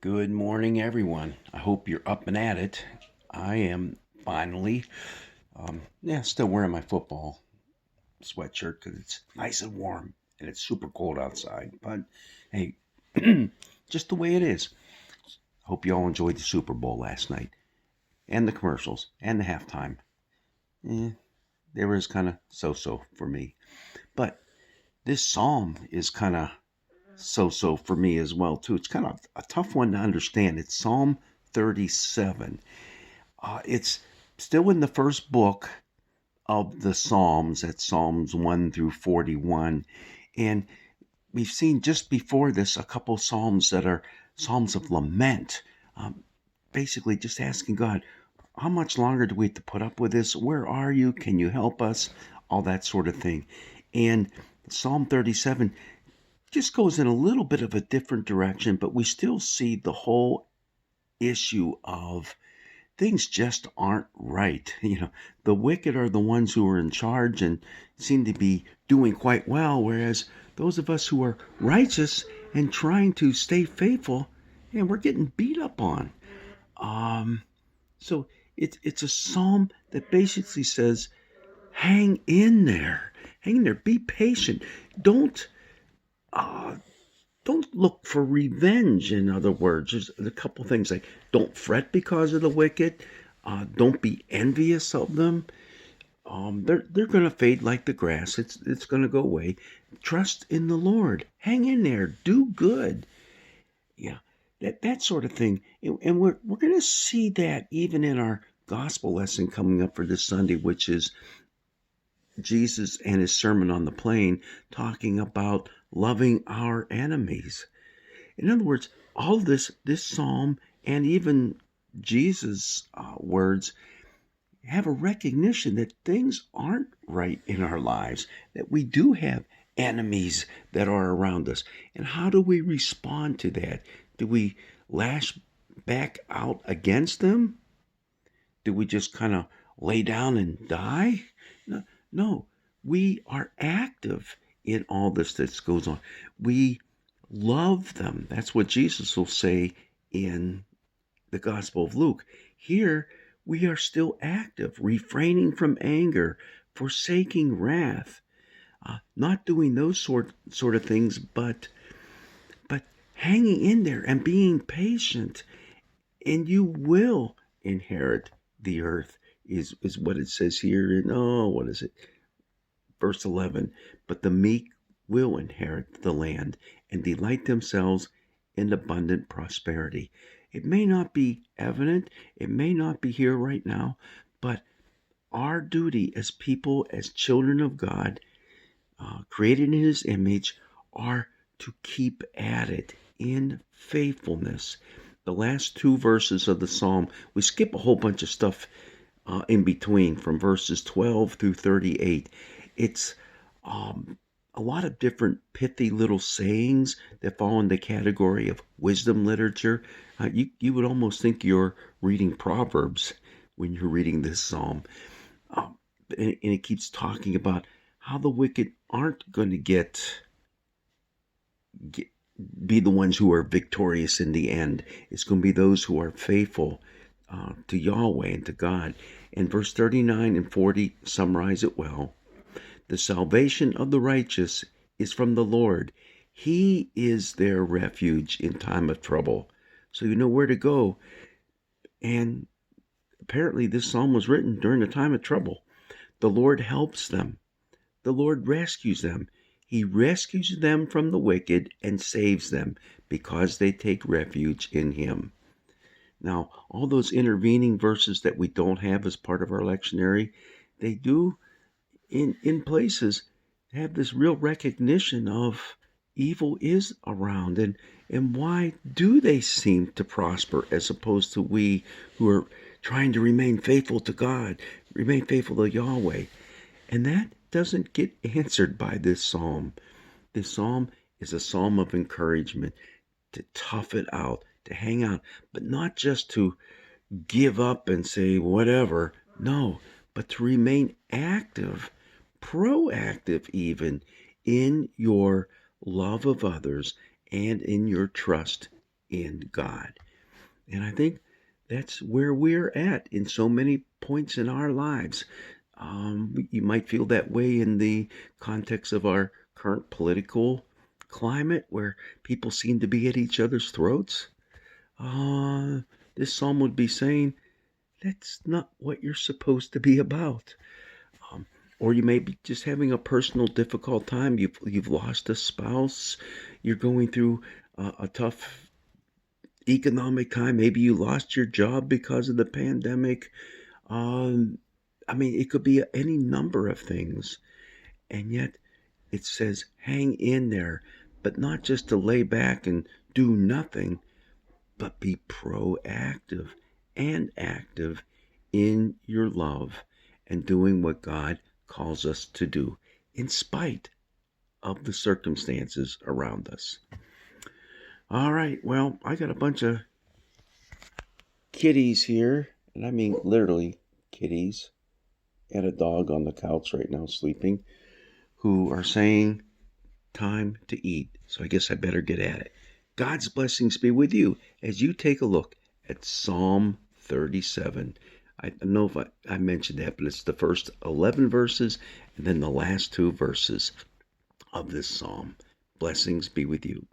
Good morning, everyone. I hope you're up and at it. I am finally, still wearing my football sweatshirt because it's nice and warm and it's super cold outside. But hey, just the way it is. Hope you all enjoyed the Super Bowl last night and the commercials and the halftime. They were kind of so-so for me. But this psalm is kind of so-so for me as well too. It's kind of a tough one to understand. It's Psalm 37. It's still in the first book of the Psalms, at Psalms 1 through 41. And we've seen just before this a couple Psalms that are Psalms of lament, basically just asking God, how much longer do we have to put up with this? Where are you? Can you help us? All that sort of thing. And Psalm 37 just goes in a little bit of a different direction, but we still see the whole issue of things just aren't right. The wicked are the ones who are in charge and seem to be doing quite well, whereas those of us who are righteous and trying to stay faithful, and we're getting beat up on. So it's a psalm that basically says, hang in there, be patient. Don't uh, don't look for revenge. In other words, there's a couple things like don't fret because of the wicked. Don't be envious of them. They're going to fade like the grass. It's going to go away. Trust in the Lord. Hang in there. Do good. Yeah, that sort of thing. And we're going to see that even in our gospel lesson coming up for this Sunday, which is Jesus and his Sermon on the Plain, talking about loving our enemies. In other words, all this psalm and even Jesus' words have a recognition that things aren't right in our lives, that we do have enemies that are around us. And how do we respond to that? Do we lash back out against them? Do we just kind of lay down and die? No, we are active in all this that goes on. We love them. That's what Jesus will say in the Gospel of Luke. Here, we are still active, refraining from anger, forsaking wrath, not doing those sort of things, but hanging in there and being patient, and you will inherit the earth. Is what it says here in what is it? Verse 11. But the meek will inherit the land and delight themselves in abundant prosperity. It may not be evident, it may not be here right now, but our duty as people, as children of God, created in his image, are to keep at it in faithfulness. The last two verses of the psalm, we skip a whole bunch of stuff in between from verses 12 through 38. It's a lot of different pithy little sayings that fall in the category of wisdom literature. You would almost think you're reading Proverbs when you're reading this psalm. And it keeps talking about how the wicked aren't going to be the ones who are victorious in the end. It's going to be those who are faithful to Yahweh and to God. And verse 39 and 40 summarize it well. The salvation of the righteous is from the Lord. He is their refuge in time of trouble. So you know where to go. And apparently this psalm was written during a time of trouble. The Lord helps them. The Lord rescues them. He rescues them from the wicked and saves them because they take refuge in him. Now, all those intervening verses that we don't have as part of our lectionary, they do in places have this real recognition of evil is around, and why do they seem to prosper as opposed to we who are trying to remain faithful to God, remain faithful to Yahweh. And that doesn't get answered by this psalm. This psalm is a psalm of encouragement to tough it out, to hang out, but not just to give up and say whatever. No, but to remain active, proactive even, in your love of others and in your trust in God. And I think that's where we're at in so many points in our lives. You might feel that way in the context of our current political climate where people seem to be at each other's throats. Uh, this psalm would be saying, that's not what you're supposed to be about. Um, or you may be just having a personal difficult time. You've lost a spouse. You're going through a tough economic time. Maybe you lost your job because of the pandemic. Um, I mean, it could be any number of things. And yet it says hang in there, but not just to lay back and do nothing, but be proactive and active in your love and doing what God calls us to do in spite of the circumstances around us. All right, well, I got a bunch of kitties here, and I mean literally kitties, and a dog on the couch right now sleeping, who are saying time to eat. So I guess I better get at it. God's blessings be with you as you take a look at Psalm 37. I don't know if I mentioned that, but it's the first 11 verses and then the last 2 verses of this psalm. Blessings be with you.